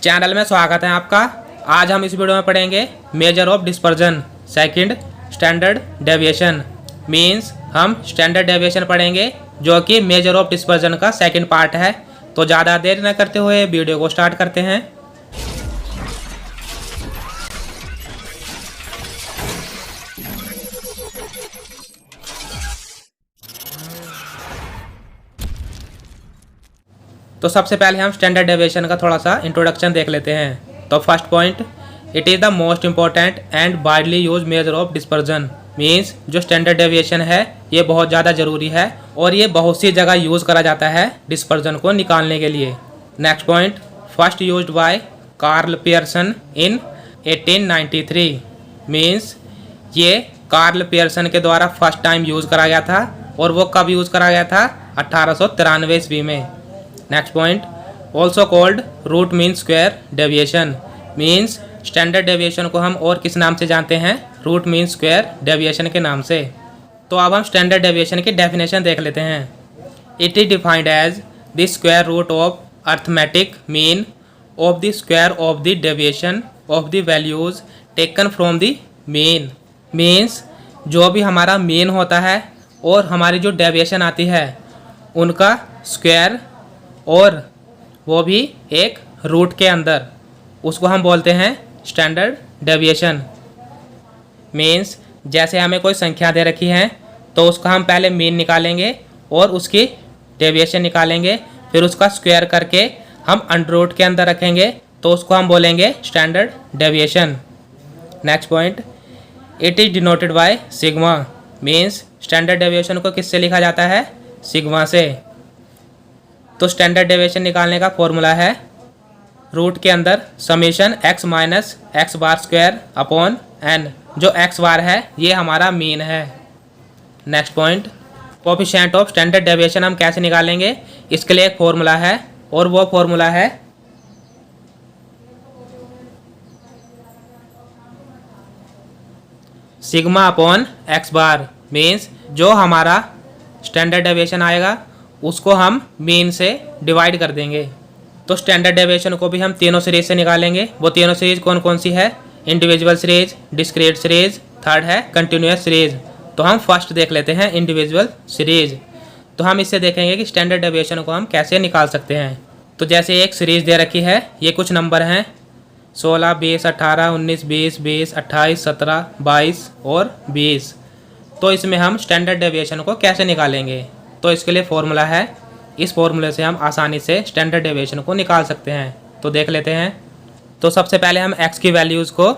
Channel में स्वागत है आपका। आज हम इस वीडियो में पढ़ेंगे measure of dispersion second standard deviation. Means हम स्टैंडर्ड डेविएशन पढ़ेंगे जो कि मेजर ऑफ डिस्पर्जन का सेकंड पार्ट है। तो ज़्यादा देर न करते हुए वीडियो को स्टार्ट करते हैं। तो सबसे पहले हम स्टैंडर्ड डेविएशन का थोड़ा सा इंट्रोडक्शन देख लेते हैं। तो first point, it is the most important and widely use measure of dispersion. Means जो स्टैंडर्ड डेविएशन है ये बहुत ज़्यादा ज़रूरी है और ये बहुत सी जगह यूज़ करा जाता है डिस्पर्जन को निकालने के लिए। Next point, first used by Karl Pearson in 1893। Means ये कार्ल पियर्सन के द्वारा फर्स्ट टाइम यूज़ करा गया था और वो कब यूज़ करा गया था? 1893 ईस्वी में। Next point, also called root mean square deviation. Means standard deviation को हम और किस नाम से जानते हैं? रूट मीन स्क्वायर डेविएशन के नाम से। तो अब हम स्टैंडर्ड डेविएशन की डेफिनेशन देख लेते हैं। It is defined as the square root of arithmetic mean of the square of the deviation of the values taken from the mean. Means जो भी हमारा मीन होता है और हमारी जो डेविएशन आती है उनका स्क्वायर, और वो भी एक रूट के अंदर, उसको हम बोलते हैं स्टैंडर्ड डेविएशन। मीन्स जैसे हमें कोई संख्या दे रखी है तो उसका हम पहले मीन निकालेंगे और उसकी डेविएशन निकालेंगे, फिर उसका स्क्वायर करके हम अंडर रूट के अंदर रखेंगे तो उसको हम बोलेंगे standard deviation. Next point, it is denoted by sigma. Means standard deviation को किससे लिखा जाता है? सिग्मा से। तो स्टैंडर्ड डेविएशन निकालने का फॉर्मूला है रूट के अंदर summation x minus x bar square upon n। जो x बार है ये हमारा मीन है। Next point, coefficient of standard deviation हम कैसे निकालेंगे? इसके लिए एक फॉर्मूला है और वो फॉर्मूला है सिग्मा अपॉन एक्स बार। मीन्स जो हमारा स्टैंडर्ड डेविएशन आएगा उसको हम मीन से डिवाइड कर देंगे। तो स्टैंडर्ड डेविएशन को भी हम तीनों सीरीज से निकालेंगे। वो तीनों सीरीज कौन कौन सी है? Individual series, discrete series, third है कंटिन्यूअस सीरीज। तो हम फर्स्ट देख लेते हैं इंडिविजुअल सीरीज। तो हम इससे देखेंगे कि स्टैंडर्ड डेविएशन को हम कैसे निकाल सकते हैं। तो जैसे एक सीरीज दे रखी है, ये कुछ नंबर हैं 16, 20, 18, 19, 20, 20, 28, 17, 22 और 20। तो इसमें हम स्टैंडर्ड डेविएशन को कैसे निकालेंगे? तो इसके लिए फॉर्मूला है, इस फॉर्मूले से हम आसानी से स्टैंडर्ड डेविएशन को निकाल सकते हैं। तो देख लेते हैं। तो सबसे पहले हम x की वैल्यूज़ को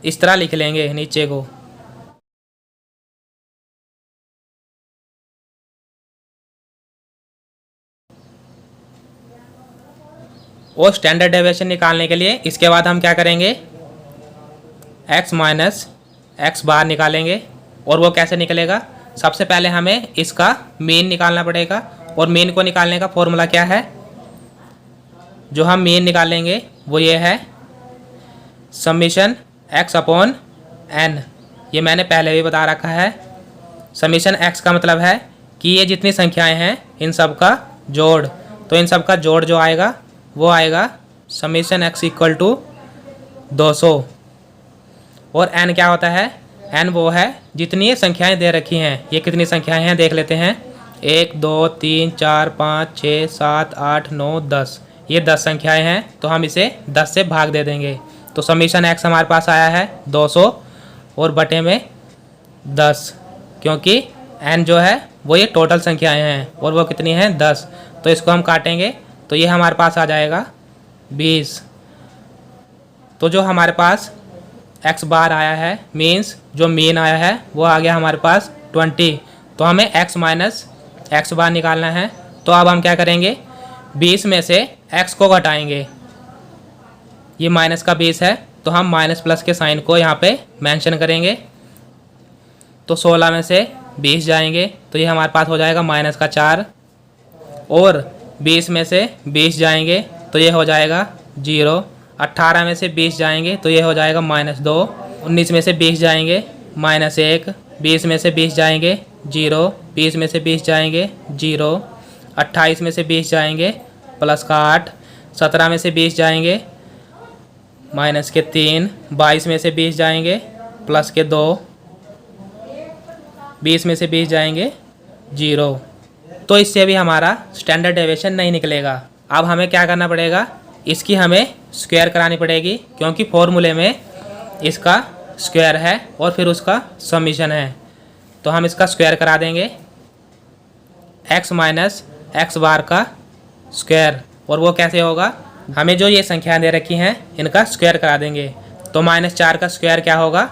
इस तरह लिख लेंगे नीचे को। और स्टैंडर्ड डेविएशन निकालने के लिए इसके बाद हम क्या करेंगे? x माइनस एक्स बार निकालेंगे। और वो कैसे निकलेगा? सबसे पहले हमें इसका मीन निकालना पड़ेगा और मीन को निकालने का फॉर्मूला क्या है? जो हम मीन निकालेंगे वो ये है समीशन x अपॉन n। ये मैंने पहले भी बता रखा है। समीशन x का मतलब है कि ये जितनी संख्याएं हैं इन सब का जोड़। तो इन सब का जोड़ जो आएगा वो आएगा समीशन x इक्वल टू 200। और n क्या होता है? n वो है जितनी ये संख्याएं दे रखी हैं। ये कितनी संख्याएं हैं देख लेते हैं। 1, 2, 3, 4, 5, 6, 7, 8, 9, 10। ये 10 संख्याएं हैं तो हम इसे 10 से भाग दे देंगे। तो समीशन x हमारे पास आया है 200 और बटे में 10, क्योंकि n जो है वो ये टोटल संख्याएं हैं और वो कितनी हैं? 10। तो इसको हम काटेंगे तो ये हमारे पास आ जाएगा 20। तो जो हमारे पास x बार आया है, मीन्स जो मीन आया है वो आ गया हमारे पास 20। तो हमें x माइनस एक्स बार निकालना है। तो अब हम क्या करेंगे? 20 में से x को घटाएंगे। ये माइनस का 20 है तो हम माइनस प्लस के साइन को यहाँ पे मेंशन करेंगे। तो 16 में से 20 जाएंगे तो ये हमारे पास हो जाएगा माइनस का 4। और 20 में से 20 जाएंगे तो ये हो जाएगा 0। 18 में से 20 जाएंगे तो ये हो जाएगा -2। 19 में से 20 जाएंगे -1। 20 में से 20 जाएंगे 0। 20 में से 20 जाएंगे 0। 28 में से 20 जाएंगे +8। 17 में से 20 जाएंगे माइनस के 3, 22 में से 20 जाएंगे, प्लस के 2, 20 में से 20 जाएंगे 0। तो इससे भी हमारा स्टैंडर्ड डेविएशन नहीं निकलेगा। अब हमें क्या करना पड़ेगा, इसकी हमें स्क्वायर करानी पड़ेगी, क्योंकि फॉर्मूले में इसका स्क्वायर है और फिर उसका समीशन है। तो हम इसका स्क्वायर करा देंगे, x माइनस एक्स बार का स्क्वायर। और वो कैसे होगा, हमें जो ये संख्याएं दे रखी हैं इनका स्क्वायर करा देंगे। तो -4 का स्क्वायर क्या होगा,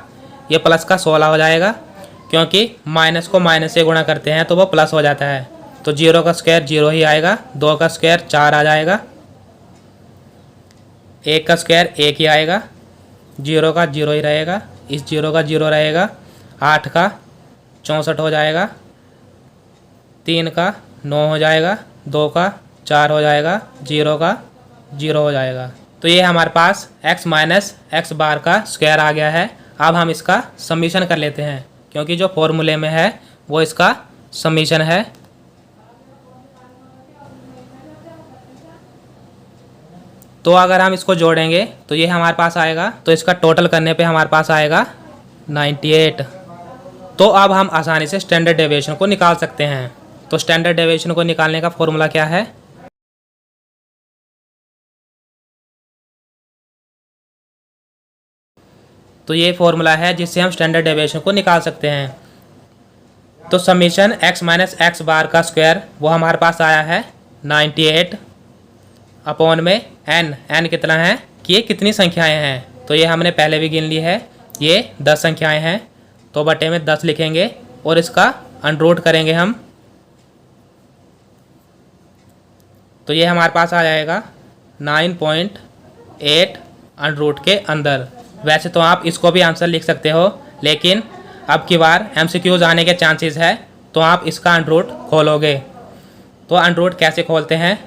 ये प्लस का 16 हो जाएगा, क्योंकि माइनस को माइनस से गुणा करते हैं तो वो प्लस हो जाता है। तो 0 का स्क्वायर 0 ही आएगा, 2 का स्क्वायर 4 आ जाएगा, 1 का स्क्वायर 1 ही आएगा, 0 का 0 ही रहेगा, इस 0 का 0 रहेगा, 8 का 64 हो जाएगा, 3 का 9 हो जाएगा, 2 का 4 हो जाएगा, 0 का 0 हो जाएगा। तो ये हमारे पास x माइनस एक्स बार का स्क्वायर आ गया है। अब हम इसका समीशन कर लेते हैं, क्योंकि जो फॉर्मूले में है वो इसका समीशन है। तो अगर हम इसको जोड़ेंगे तो ये हमारे पास आएगा, तो इसका टोटल करने पे हमारे पास आएगा 98। तो अब हम आसानी से स्टैंडर्ड डेविएशन को निकाल सकते हैं। तो स्टैंडर्ड डेविएशन को निकालने का फॉर्मूला क्या है, तो ये फॉर्मूला है जिससे हम स्टैंडर्ड डेविएशन को निकाल सकते हैं। तो समीशन x माइनस एक्स बार का स्क्वायर वो हमारे पास आया है 98 अपॉन में n कितना है कि ये कितनी संख्याएं हैं। तो ये हमने पहले भी गिन ली है, ये 10 संख्याएं हैं, तो बटे में 10 लिखेंगे और इसका अंडर करेंगे हम। तो ये हमारे पास आ जाएगा 9.8 अंडर के अंदर। वैसे तो आप इसको भी आंसर लिख सकते हो, लेकिन अब की बार MCQs आने के चांसेस है, तो आप इसका अंडर खोलोगे। तो अंडर कैसे खोलते हैं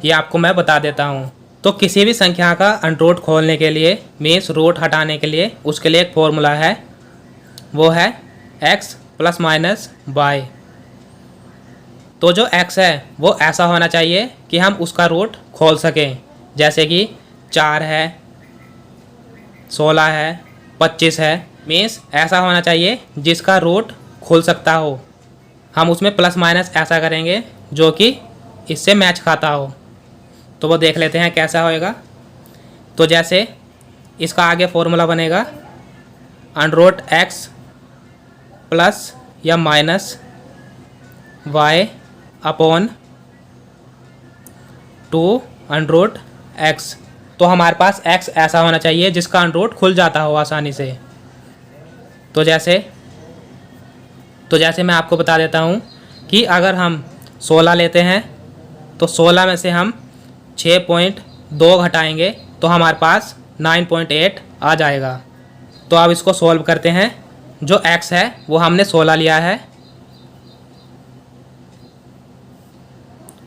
ये आपको मैं बता देता हूँ। तो किसी भी संख्या का अंडर खोलने के लिए मीन्स रूट हटाने के लिए उसके लिए एक फॉर्मूला है, वो है x प्लस माइनस y। तो जो x है वो ऐसा होना चाहिए कि हम उसका रूट खोल सकें, जैसे कि 4 है, 16 है, 25 है, मीन्स ऐसा होना चाहिए जिसका रूट खुल सकता हो। हम उसमें प्लस माइनस ऐसा करेंगे जो कि इससे मैच खाता हो। तो वो देख लेते हैं कैसा होएगा। तो जैसे इसका आगे फॉर्मूला बनेगा अंडर x प्लस या minus y upon 2 under x। तो हमारे पास x ऐसा होना चाहिए जिसका अंडर खुल जाता हो आसानी से। तो जैसे मैं आपको बता देता हूँ कि अगर हम 16 लेते हैं तो 16 में से हम 6.2 घटाएंगे तो हमारे पास 9.8 आ जाएगा। तो अब इसको सॉल्व करते हैं। जो x है वो हमने 16 लिया है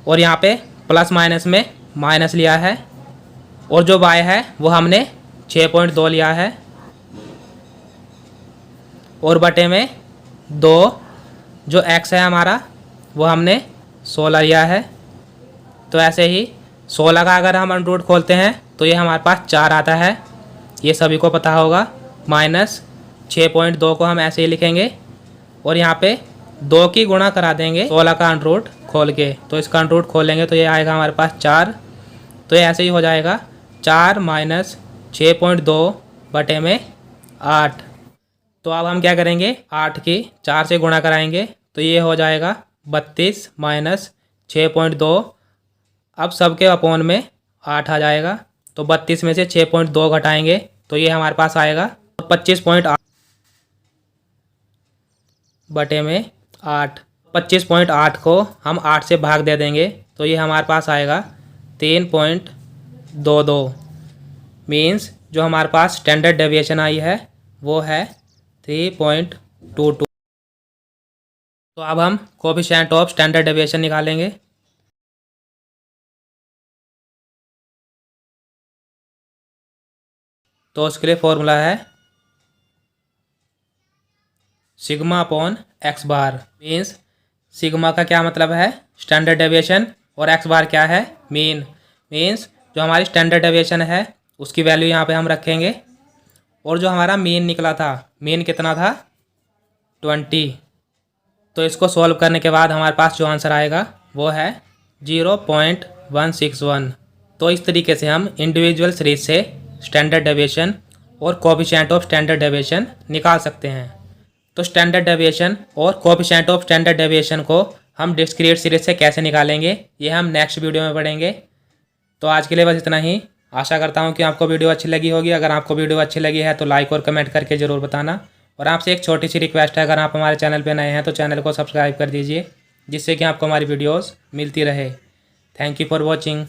और यहाँ पे प्लस माइनस में माइनस लिया है, और जो y है वो हमने 6.2 लिया है और बटे में 2 जो x है हमारा वो हमने 16 लिया है। तो ऐसे ही 16 का अगर हम अंडर खोलते हैं तो ये हमारे पास 4 आता है, ये सभी को पता होगा। माइनस 6.2 को हम ऐसे ही लिखेंगे और यहाँ पे 2 की गुणा करा देंगे 16 का अंडर खोल के। तो इसका अंडर खोलेंगे तो ये आएगा हमारे पास 4। तो ये ऐसे ही हो जाएगा 4 माइनस 6.2 बटे में 8। तो अब हम क्या करेंगे, 8 की 4 से गुणा कराएंगे तो ये हो जाएगा 32 माइनस 6.2। अब सबके अपॉन में 8 आ जाएगा, तो 32 में से 6.2 घटाएंगे तो ये हमारे पास आएगा 25.8 बटे में 8। 25.8 को हम 8 से भाग दे देंगे तो ये हमारे पास आएगा 3.22। मीन्स जो हमारे पास स्टैंडर्ड डेविएशन आई है वो है 3.22। तो अब हम कोएफिशिएंट ऑफ स्टैंडर्ड डेविएशन निकालेंगे। तो उसके लिए फॉर्मूला है सिग्मा अपॉन एक्स बार। मीन्स सिग्मा का क्या मतलब है, स्टैंडर्ड डेविएशन, और एक्स बार क्या है, मीन। मीन्स जो हमारी स्टैंडर्ड डेविएशन है उसकी वैल्यू यहाँ पे हम रखेंगे। और जो हमारा मीन निकला था, मीन कितना था 20। तो इसको सॉल्व करने के बाद हमारे पास जो आंसर आएगा वो है 0.161। तो इस तरीके से हम इंडिविजुअल सीरीज से स्टैंडर्ड डेविएशन और कोएफिशिएंट ऑफ स्टैंडर्ड डेविएशन निकाल सकते हैं। तो स्टैंडर्ड डेविएशन और कोएफिशिएंट ऑफ स्टैंडर्ड डेविएशन को हम डिस्क्रीट सीरीज से कैसे निकालेंगे ये हम नेक्स्ट वीडियो में पढ़ेंगे। तो आज के लिए बस इतना ही। आशा करता हूँ कि आपको वीडियो अच्छी लगी होगी। अगर आपको वीडियो अच्छी लगी है तो लाइक और कमेंट करके ज़रूर बताना। और आपसे एक छोटी सी रिक्वेस्ट है, अगर आप हमारे चैनल पर नए हैं तो चैनल को सब्सक्राइब कर दीजिए, जिससे कि आपको हमारी वीडियोज़ मिलती रहे। Thank you for watching.